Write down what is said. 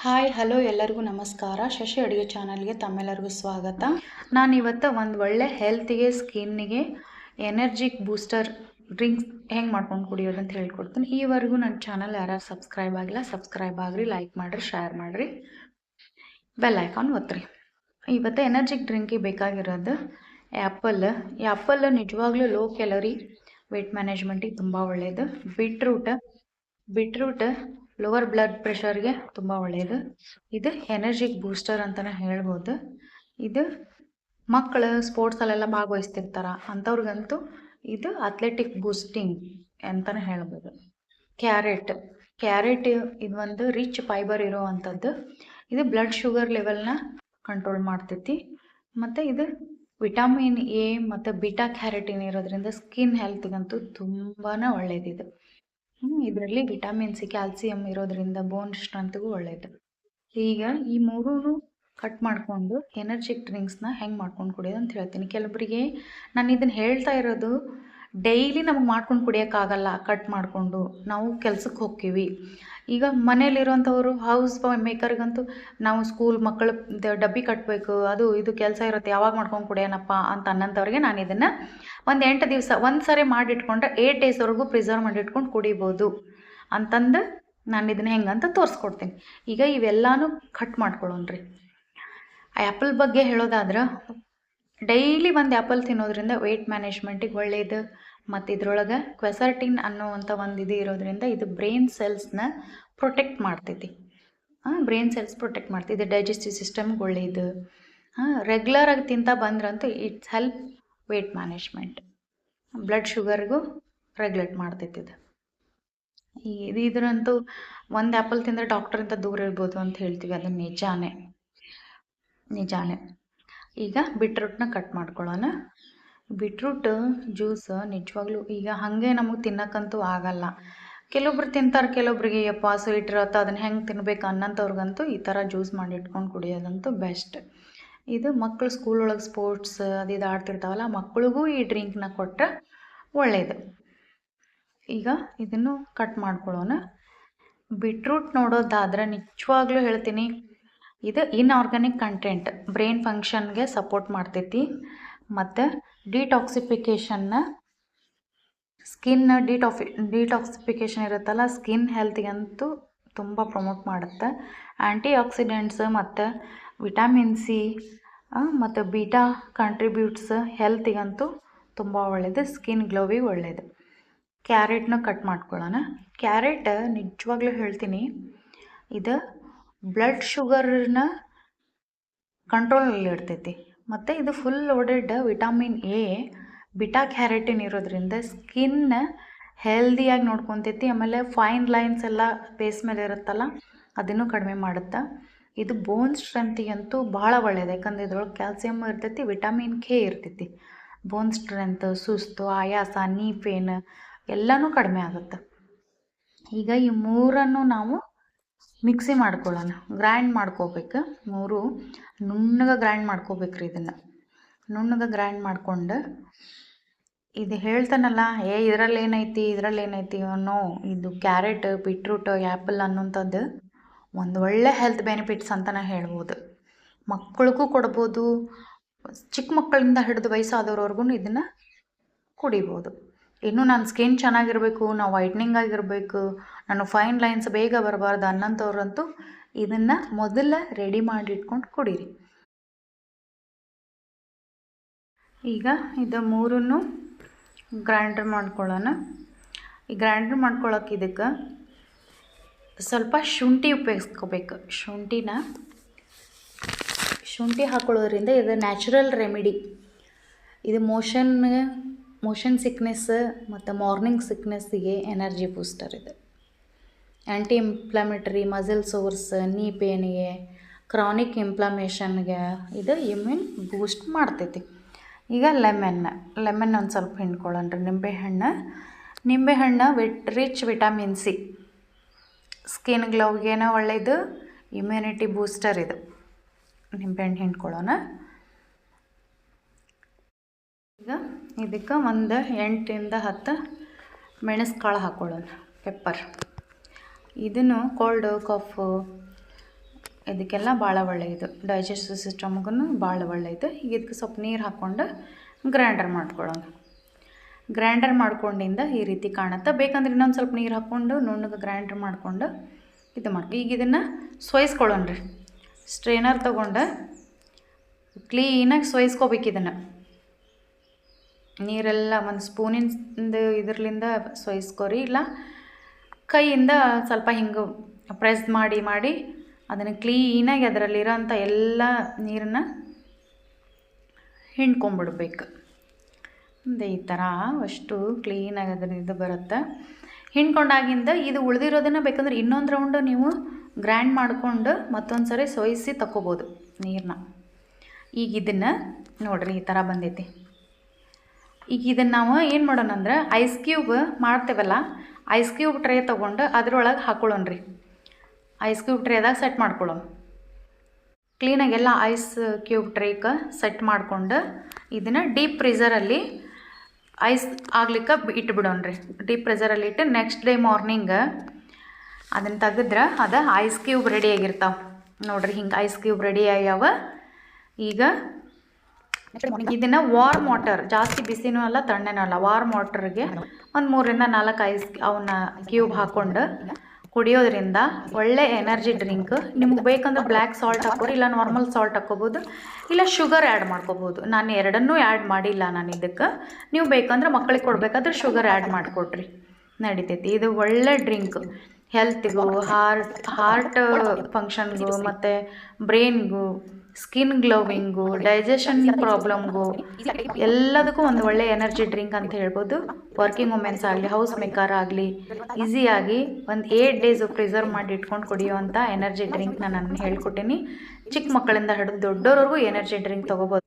Hi hello ಎಲ್ಲರಿಗೂ ನಮಸ್ಕಾರ. ಶಶಿ ಅಡುಗೆ ಚಾನಲ್ಗೆ ತಮ್ಮೆಲ್ಲರಿಗೂ ಸ್ವಾಗತ. ನಾನು ಇವತ್ತು ಒಂದು ಒಳ್ಳೆ ಹೆಲ್ತಿಗೆ ಸ್ಕಿನ್ನಿಗೆ ಎನರ್ಜಿಕ್ ಬೂಸ್ಟರ್ ಡ್ರಿಂಕ್ಸ್ ಹೆಂಗೆ ಮಾಡ್ಕೊಂಡು ಕುಡಿಯೋದು ಅಂತ ಹೇಳ್ಕೊಡ್ತೀನಿ. ಈವರೆಗೂ ನನ್ನ ಚಾನಲ್ ಯಾರು ಸಬ್ಸ್ಕ್ರೈಬ್ ಆಗಿಲ್ಲ, ಸಬ್ಸ್ಕ್ರೈಬ್ ಆಗಿರಿ, ಲೈಕ್ ಮಾಡಿರಿ, ಶೇರ್ ಮಾಡಿರಿ, ಬೆಲ್ ಐಕಾನ್ ಒತ್ತಿರಿ. ಇವತ್ತು ಎನರ್ಜಿಕ್ ಡ್ರಿಂಕಿಗೆ ಬೇಕಾಗಿರೋದು ಆ್ಯಪಲ್ ನಿಜವಾಗ್ಲೂ ಲೋ ಕ್ಯಾಲರಿ, ವೆಯ್ಟ್ ಮ್ಯಾನೇಜ್ಮೆಂಟಿಗೆ ತುಂಬ ಒಳ್ಳೆಯದು. ಬೀಟ್ರೂಟ್ ಲೋವರ್ ಬ್ಲಡ್ ಪ್ರೆಷರ್ಗೆ ತುಂಬ ಒಳ್ಳೆಯದು. ಇದು ಎನರ್ಜಿಕ್ ಬೂಸ್ಟರ್ ಅಂತಲೇ ಹೇಳ್ಬೋದು. ಇದು ಮಕ್ಕಳು ಸ್ಪೋರ್ಟ್ಸಲ್ಲೆಲ್ಲ ಭಾಗವಹಿಸ್ತಿರ್ತಾರೆ ಅಂಥವ್ರಿಗಂತೂ ಇದು ಅಥ್ಲೆಟಿಕ್ ಬೂಸ್ಟಿಂಗ್ ಅಂತಲೇ ಹೇಳ್ಬೋದು. ಕ್ಯಾರೆಟ್ ಇದು ಒಂದು ರಿಚ್ ಫೈಬರ್ ಇರೋವಂಥದ್ದು. ಇದು ಬ್ಲಡ್ ಶುಗರ್ ಲೆವೆಲ್ನ ಕಂಟ್ರೋಲ್ ಮಾಡ್ತೈತಿ. ಮತ್ತು ಇದು ವಿಟಮಿನ್ ಎ ಮತ್ತು ಬೀಟಾ ಕ್ಯಾರೆಟಿನ್ ಇರೋದ್ರಿಂದ ಸ್ಕಿನ್ ಹೆಲ್ತ್ಗಂತೂ ತುಂಬಾ ಒಳ್ಳೆಯದಿದೆ. ಇದರಲ್ಲಿ ವಿಟಮಿನ್ ಸಿ, ಕ್ಯಾಲ್ಸಿಯಂ ಇರೋದ್ರಿಂದ ಬೋನ್ ಸ್ಟ್ರೆಂತ್ಗೂ ಒಳ್ಳೆಯದು. ಈಗ ಈ ಮೂರೂ ಕಟ್ ಮಾಡಿಕೊಂಡು ಎನರ್ಜಿಕ್ ಡ್ರಿಂಕ್ಸ್ನ ಹೆಂಗೆ ಮಾಡ್ಕೊಂಡು ಕುಡಿಯೋದು ಅಂತ ಹೇಳ್ತೀನಿ. ಕೆಲವರಿಗೆ ನಾನು ಇದನ್ನು ಹೇಳ್ತಾ ಇರೋದು ಡೈಲಿ ನಮಗೆ ಮಾಡ್ಕೊಂಡು ಕುಡಿಯೋಕ್ಕಾಗಲ್ಲ. ಕಟ್ ಮಾಡಿಕೊಂಡು ನಾವು ಕೆಲ್ಸಕ್ಕೆ ಹೋಗ್ತೀವಿ. ಈಗ ಮನೇಲಿರೋಂಥವ್ರು ಹೌಸ್ ಮೇಕರ್ಗಂತೂ ನಾವು ಸ್ಕೂಲ್ ಮಕ್ಕಳು ಡಬ್ಬಿ ಕಟ್ಟಬೇಕು, ಅದು ಇದು ಕೆಲಸ ಇರುತ್ತೆ, ಯಾವಾಗ ಮಾಡ್ಕೊಂಡು ಕುಡಿಯೋಣಪ್ಪ ಅಂತ ಅನ್ನೋಂಥವ್ರಿಗೆ ನಾನು ಇದನ್ನು ಒಂದು 8 ದಿವಸ ಒಂದು ಸಾರಿ ಮಾಡಿಟ್ಕೊಂಡ್ರೆ 8 ಡೇಸ್ವರೆಗೂ ಪ್ರಿಸರ್ವ್ ಮಾಡಿಟ್ಕೊಂಡು ಕುಡಿಬೋದು ಅಂತಂದು ನಾನು ಇದನ್ನು ಹೆಂಗಂತ ತೋರಿಸ್ಕೊಡ್ತೀನಿ. ಈಗ ಇವೆಲ್ಲನೂ ಕಟ್ ಮಾಡ್ಕೊಳ್ಳೋಣ್ರಿ. ಆ್ಯಪಲ್ ಬಗ್ಗೆ ಹೇಳೋದಾದ್ರೆ ಡೈಲಿ ಒಂದು ಆ್ಯಪಲ್ ತಿನ್ನೋದ್ರಿಂದ ವೆಯ್ಟ್ ಮ್ಯಾನೇಜ್ಮೆಂಟಿಗೆ ಒಳ್ಳೆಯದು. ಮತ್ತು ಇದ್ರೊಳಗೆ ಕ್ವೆಸರ್ಟಿನ್ ಅನ್ನೋವಂಥ ಒಂದು ಇದು ಇರೋದ್ರಿಂದ ಇದು ಬ್ರೈನ್ ಸೆಲ್ಸ್ನ ಪ್ರೊಟೆಕ್ಟ್ ಮಾಡ್ತೈತಿ. ಪ್ರೊಟೆಕ್ಟ್ ಮಾಡ್ತೈತಿ. ಇದು ಡೈಜೆಸ್ಟಿವ್ ಸಿಸ್ಟಮ್ಗೆ ಒಳ್ಳೆಯದು. ರೆಗ್ಯುಲರಾಗಿ ತಿಂತಾ ಬಂದ್ರಂತೂ it's help weight management, blood ಶುಗರ್ಗೂ ರೆಗ್ಯುಲೇಟ್ ಮಾಡ್ತೈತಿ. ಇದು ಇದ್ರಂತೂ ಒಂದು ಆ್ಯಪಲ್ ತಿಂದರೆ ಡಾಕ್ಟ್ರಿಂದ ದೂರ ಇರ್ಬೋದು ಅಂತ ಹೇಳ್ತೀವಿ, ಅದು ನಿಜಾನೇ. ಈಗ ಬೀಟ್ರೂಟ್ನ ಕಟ್ ಮಾಡ್ಕೊಳ್ಳೋಣ. ಬೀಟ್ರೂಟ್ ಜ್ಯೂಸ್ ನಿಜವಾಗ್ಲೂ ಈಗ ಹಾಗೆ ನಮಗೆ ತಿನ್ನಕ್ಕಂತೂ ಆಗಲ್ಲ. ಕೆಲವೊಬ್ರು ತಿಂತಾರೆ, ಕೆಲವೊಬ್ರಿಗೆ ಯಪ್ಪ ಸ್ವೀಟ್ ಇರತ್ತೆ ಅದನ್ನು ಹೆಂಗೆ ತಿನ್ಬೇಕು ಅನ್ನೋಂಥವ್ರಿಗಂತೂ ಈ ಥರ ಜ್ಯೂಸ್ ಮಾಡಿ ಇಟ್ಕೊಂಡು ಕುಡಿಯೋದಂತೂ ಬೆಸ್ಟ್. ಇದು ಮಕ್ಕಳು ಸ್ಕೂಲ್ ಒಳಗೆ ಸ್ಪೋರ್ಟ್ಸ್ ಅದು ಆಡ್ತಿರ್ತಾವಲ್ಲ, ಮಕ್ಕಳಿಗೂ ಈ ಡ್ರಿಂಕ್ನ ಕೊಟ್ಟರೆ ಒಳ್ಳೆಯದು. ಈಗ ಇದನ್ನು ಕಟ್ ಮಾಡ್ಕೊಳ್ಳೋಣ. ಬೀಟ್ರೂಟ್ ನೋಡೋದಾದರೆ ನಿಜವಾಗ್ಲೂ ಹೇಳ್ತೀನಿ, ಇದು ಇನ್ಆರ್ಗ್ಯಾನಿಕ್ ಕಂಟೆಂಟ್ ಬ್ರೈನ್ ಫಂಕ್ಷನ್ಗೆ ಸಪೋರ್ಟ್ ಮಾಡ್ತೈತಿ. ಮತ್ತು ಡಿಟಾಕ್ಸಿಫಿಕೇಷನ್ನ ಸ್ಕಿನ್ ಡಿಟಾಕ್ಸಿಫಿಕೇಷನ್ ಇರುತ್ತಲ್ಲ, ಸ್ಕಿನ್ ಹೆಲ್ತಿಗಂತೂ ತುಂಬ ಪ್ರಮೋಟ್ ಮಾಡುತ್ತೆ. ಆ್ಯಂಟಿ ಆಕ್ಸಿಡೆಂಟ್ಸ್ ಮತ್ತು ವಿಟಮಿನ್ ಸಿ ಮತ್ತು ಬೀಟಾ ಕಂಟ್ರಿಬ್ಯೂಟ್ಸ್ ಹೆಲ್ತಿಗಂತೂ ತುಂಬ ಒಳ್ಳೆಯದು. ಸ್ಕಿನ್ ಗ್ಲೋವಿಗೆ ಒಳ್ಳೆಯದು. ಕ್ಯಾರೆಟ್ನ ಕಟ್ ಮಾಡ್ಕೊಳ್ಳೋಣ. ಕ್ಯಾರೆಟ್ ನಿಜವಾಗ್ಲೂ ಹೇಳ್ತೀನಿ, ಇದು ಬ್ಲಡ್ ಶುಗರ್ನ ಕಂಟ್ರೋಲಲ್ಲಿ ಇಡ್ತೈತಿ. ಮತ್ತು ಇದು full loaded vitamin A, beta carotene ಇರೋದ್ರಿಂದ ಸ್ಕಿನ್ ಹೆಲ್ದಿಯಾಗಿ ನೋಡ್ಕೊತೈತಿ. ಆಮೇಲೆ ಫೈನ್ ಲೈನ್ಸ್ ಎಲ್ಲ ಫೇಸ್ ಮೇಲೆ ಇರುತ್ತಲ್ಲ ಅದನ್ನು ಕಡಿಮೆ ಮಾಡುತ್ತೆ. ಇದು ಬೋನ್ ಸ್ಟ್ರೆಂತಿಗಂತೂ ಭಾಳ ಒಳ್ಳೆಯದು. ಯಾಕಂದರೆ ಇದ್ರೊಳಗೆ ಕ್ಯಾಲ್ಸಿಯಮ್ ಇರ್ತೈತಿ, ವಿಟಮಿನ್ ಕೆ ಇರ್ತೈತಿ. ಬೋನ್ ಸ್ಟ್ರೆಂತ್, ಸುಸ್ತು, ಆಯಾಸ, ನೀ ಪೇನ್ ಎಲ್ಲನೂ ಕಡಿಮೆ ಆಗುತ್ತೆ. ಈಗ ಈ ಮೂರನ್ನು ನಾವು ಮಿಕ್ಸಿ ಮಾಡ್ಕೊಳ್ಳೋಣ. ಗ್ರೈಂಡ್ ಮಾಡ್ಕೋಬೇಕು. ಮೂರು ನುಣ್ಣಗೆ ಗ್ರೈಂಡ್ ಮಾಡ್ಕೋಬೇಕ್ರಿ. ಇದನ್ನು ನುಣ್ಣಗೆ ಗ್ರೈಂಡ್ ಮಾಡ್ಕೊಂಡು ಇದು ಹೇಳ್ತಾನಲ್ಲ ಇದರಲ್ಲಿ ಏನೈತಿ ಅನ್ನೋ, ಇದು ಕ್ಯಾರೆಟ್, ಬೀಟ್ರೂಟ್, ಆ್ಯಪಲ್ ಅನ್ನೋಂಥದ್ದು ಒಂದು ಒಳ್ಳೆ ಹೆಲ್ತ್ ಬೆನಿಫಿಟ್ಸ್ ಅಂತಲೇ ಹೇಳ್ಬೋದು. ಮಕ್ಕಳಿಗೂ ಕೊಡ್ಬೋದು, ಚಿಕ್ಕ ಮಕ್ಕಳಿಂದ ಹಿಡಿದು ವಯಸ್ಸಾದವ್ರವ್ರಿಗೂ ಇದನ್ನು ಕುಡಿಬೋದು. ಇನ್ನು ನನ್ನ ಸ್ಕಿನ್ ಚೆನ್ನಾಗಿರಬೇಕು, ನಾವು ವೈಟ್ನಿಂಗ್ ಆಗಿರಬೇಕು, ನಾನು ಫೈನ್ ಲೈನ್ಸ್ ಬೇಗ ಬರಬಾರ್ದು ಅನ್ನೋಂಥವ್ರಂತೂ ಇದನ್ನು ಮೊದಲು ರೆಡಿ ಮಾಡಿ ಇಟ್ಕೊಂಡು ಕುಡೀರಿ. ಈಗ ಇದು ಮೂರನ್ನು ಗ್ರೈಂಡರ್ ಮಾಡ್ಕೊಳ್ಳೋಣ. ಈ ಗ್ರೈಂಡರ್ ಮಾಡ್ಕೊಳ್ಳೋಕೆ ಇದಕ್ಕೆ ಸ್ವಲ್ಪ ಶುಂಠಿ ಉಪಯೋಗಿಸ್ಕೋಬೇಕು. ಶುಂಠಿ ಹಾಕೊಳ್ಳೋದ್ರಿಂದ ಇದು ನ್ಯಾಚುರಲ್ ರೆಮಿಡಿ. ಇದು ಮೋಷನ್ ಸಿಕ್ನೆಸ್ ಮತ್ತು ಮಾರ್ನಿಂಗ್ ಸಿಕ್ನೆಸ್ಸಿಗೆ ಎನರ್ಜಿ ಬೂಸ್ಟರ್. ಇದು ಆ್ಯಂಟಿ ಇನ್ಫ್ಲಮೇಟರಿ, ಮಸಲ್ ಸೋರ್ಸ್, ನೀ ಪೇನಿಗೆ, ಕ್ರಾನಿಕ್ ಇನ್ಫ್ಲಮೇಷನ್ಗೆ ಇದು ಇಮ್ಯೂನ್ ಬೂಸ್ಟ್ ಮಾಡ್ತೈತಿ. ಈಗ ಲೆಮನ್ ಒಂದು ಸ್ವಲ್ಪ ಹಿಂಡ್ಕೊಳ್ಳೋಣ್ರಿ. ನಿಂಬೆಹಣ್ಣು ರಿಚ್ ವಿಟಮಿನ್ ಸಿ, ಸ್ಕಿನ್ ಗ್ಲೋವ್ಗೇನೋ ಒಳ್ಳೆಯದು, ಇಮ್ಯುನಿಟಿ ಬೂಸ್ಟರ್. ಇದು ನಿಂಬೆಹಣ್ಣು ಹಿಂಡ್ಕೊಳ್ಳೋಣ. ಈಗ ಇದಕ್ಕೆ ಒಂದು 8ರಿಂದ 10 ಮೆಣಸು ಕಾಳು ಹಾಕ್ಕೊಳ್ಳೋಣ, ಪೆಪ್ಪರ್. ಇದನ್ನು ಕೋಲ್ಡು, ಕಫು ಇದಕ್ಕೆಲ್ಲ ಭಾಳ ಒಳ್ಳೆಯದು, ಡೈಜೆಸ್ಟಿವ್ ಸಿಸ್ಟಮ್ಗೂ ಭಾಳ ಒಳ್ಳೆಯದು. ಈಗ ಇದಕ್ಕೆ ಸ್ವಲ್ಪ ನೀರು ಹಾಕ್ಕೊಂಡು ಗ್ರೈಂಡರ್ ಮಾಡ್ಕೊಳ್ಳೋಣ. ಗ್ರೈಂಡರ್ ಮಾಡ್ಕೊಂಡಿಂದ ಈ ರೀತಿ ಕಾಣುತ್ತೆ. ಬೇಕಂದ್ರೆ ಇನ್ನೊಂದು ಸ್ವಲ್ಪ ನೀರು ಹಾಕ್ಕೊಂಡು ನುಣ್ಣಗೆ ಗ್ರೈಂಡರ್ ಮಾಡ್ಕೊಂಡು ಇದು ಮಾಡಿ. ಈಗ ಇದನ್ನು ಸೋಯಿಸ್ಕೊಳ್ಳೋಣ ರೀ. ಸ್ಟ್ರೈನರ್ ತೊಗೊಂಡು ಕ್ಲೀನಾಗಿ ಸೋಯಿಸ್ಕೋಬೇಕು. ಇದನ್ನು ನೀರೆಲ್ಲ ಒಂದು ಸ್ಪೂನಿಂದ ಇದರ್ಲಿಂದ ಸೋಯಿಸ್ಕೊರಿ, ಇಲ್ಲ ಕೈಯಿಂದ ಸ್ವಲ್ಪ ಹಿಂಗೆ ಪ್ರೆಸ್ ಮಾಡಿ ಅದನ್ನು ಕ್ಲೀನಾಗಿ ಅದರಲ್ಲಿರೋಂಥ ಎಲ್ಲ ನೀರನ್ನು ಹಿಂಡ್ಕೊಂಬಿಡ್ಬೇಕು. ಈ ಥರ ಅಷ್ಟು ಕ್ಲೀನಾಗಿ ಅದರ ಇದು ಬರುತ್ತೆ. ಹಿಂಡ್ಕೊಂಡಾಗಿಂದ ಇದು ಉಳಿದಿರೋದನ್ನು ಬೇಕಂದ್ರೆ ಇನ್ನೊಂದು ರೌಂಡು ನೀವು ಗ್ರೈಂಡ್ ಮಾಡಿಕೊಂಡು ಮತ್ತೊಂದು ಸರಿ ಸೋಯಿಸಿ ತಗೋಬೋದು ನೀರನ್ನ. ಈಗ ಇದನ್ನು ನೋಡಿರಿ ಈ ಥರ ಬಂದೈತಿ. ಈಗ ಇದನ್ನು ನಾವು ಏನು ಮಾಡೋಣ ಅಂದ್ರೆ ಐಸ್ ಕ್ಯೂಬ್ ಮಾಡ್ತೇವಲ್ಲ, ಐಸ್ ಕ್ಯೂಬ್ ಟ್ರೇ ತೊಗೊಂಡು ಅದ್ರೊಳಗೆ ಹಾಕೊಳ್ಳೋಣ್ರಿ. ಐಸ್ ಕ್ಯೂಬ್ ಟ್ರೇದಾಗ ಸೆಟ್ ಮಾಡ್ಕೊಳ್ಳೋಣ. ಕ್ಲೀನಾಗೆಲ್ಲ ಐಸ್ ಕ್ಯೂಬ್ ಟ್ರೇಗೆ ಸೆಟ್ ಮಾಡಿಕೊಂಡು ಇದನ್ನು ಡೀಪ್ ಫ್ರೀಝರಲ್ಲಿ ಐಸ್ ಆಗ್ಲಿಕ್ಕೆ ಇಟ್ಬಿಡೋಣ್ರಿ. ಡೀಪ್ ಫ್ರೀಝರಲ್ಲಿ ಇಟ್ಟು ನೆಕ್ಸ್ಟ್ ಡೇ ಮಾರ್ನಿಂಗ್ ಅದನ್ನು ತೆಗೆದ್ರೆ ಅದು ಐಸ್ ಕ್ಯೂಬ್ ರೆಡಿ ಆಗಿರ್ತಾವೆ ನೋಡಿರಿ. ಹಿಂಗೆ ಐಸ್ ಕ್ಯೂಬ್ ರೆಡಿ ಆಗ್ಯಾವ. ಈಗ ಇದನ್ನು ವಾರ್ಮ್ ವಾಟರ್, ಜಾಸ್ತಿ ಬಿಸಿನೂ ಅಲ್ಲ ತಣ್ಣನೂ ಅಲ್ಲ, ವಾರ್ಮ್ ವಾಟರ್ಗೆ ಒಂದು 3 ರಿಂದ 4 ಐಸ್ ಅವನ್ನ ಕ್ಯೂಬ್ ಹಾಕ್ಕೊಂಡು ಕುಡಿಯೋದ್ರಿಂದ ಒಳ್ಳೆ ಎನರ್ಜಿ ಡ್ರಿಂಕ್. ನಿಮ್ಗೆ ಬೇಕಂದ್ರೆ ಬ್ಲ್ಯಾಕ್ ಸಾಲ್ಟ್ ಹಾಕೋರಿ, ಇಲ್ಲ ನಾರ್ಮಲ್ ಸಾಲ್ಟ್ ಹಾಕ್ಕೋಬೋದು, ಇಲ್ಲ ಶುಗರ್ ಆ್ಯಡ್ ಮಾಡ್ಕೋಬೋದು. ನಾನು ಎರಡನ್ನೂ ಆ್ಯಡ್ ಮಾಡಿಲ್ಲ ನಾನು ಇದಕ್ಕೆ. ನೀವು ಬೇಕಂದ್ರೆ ಮಕ್ಕಳಿಗೆ ಕೊಡಬೇಕಾದ್ರೆ ಶುಗರ್ ಆ್ಯಡ್ ಮಾಡಿಕೊಡ್ರಿ, ನಡಿತೈತಿ. ಇದು ಒಳ್ಳೆ ಡ್ರಿಂಕ್. ಹೆಲ್ತಿಗೂ, ಹಾರ್ಟ್ ಫಂಕ್ಷನ್ಗೂ, ಮತ್ತು ಬ್ರೈನ್ಗೂ, ಸ್ಕಿನ್ ಗ್ಲೋವಿಂಗು, ಡೈಜೆಷನ್ ಪ್ರಾಬ್ಲಮ್ಗೂ ಎಲ್ಲದಕ್ಕೂ ಒಂದು ಒಳ್ಳೆ ಎನರ್ಜಿ ಡ್ರಿಂಕ್ ಅಂತ ಹೇಳ್ಬೋದು. ವರ್ಕಿಂಗ್ ವುಮೆನ್ಸ್ ಆಗಲಿ, ಹೌಸ್ ಮೇಕರ್ ಆಗಲಿ ಈಸಿಯಾಗಿ ಒಂದು 8 ಡೇಸ್ ಪ್ರಿಸರ್ವ್ ಮಾಡಿ ಇಟ್ಕೊಂಡು ಕುಡಿಯುವಂಥ ಎನರ್ಜಿ ಡ್ರಿಂಕ್ನ ನಾನು ಹೇಳ್ಕೊಟ್ಟೀನಿ. ಚಿಕ್ಕ ಮಕ್ಕಳಿಂದ ಹಿಡಿದು ದೊಡ್ಡೋರ್ವರೆಗೂ ಎನರ್ಜಿ ಡ್ರಿಂಕ್ ತೊಗೋಬೋದು.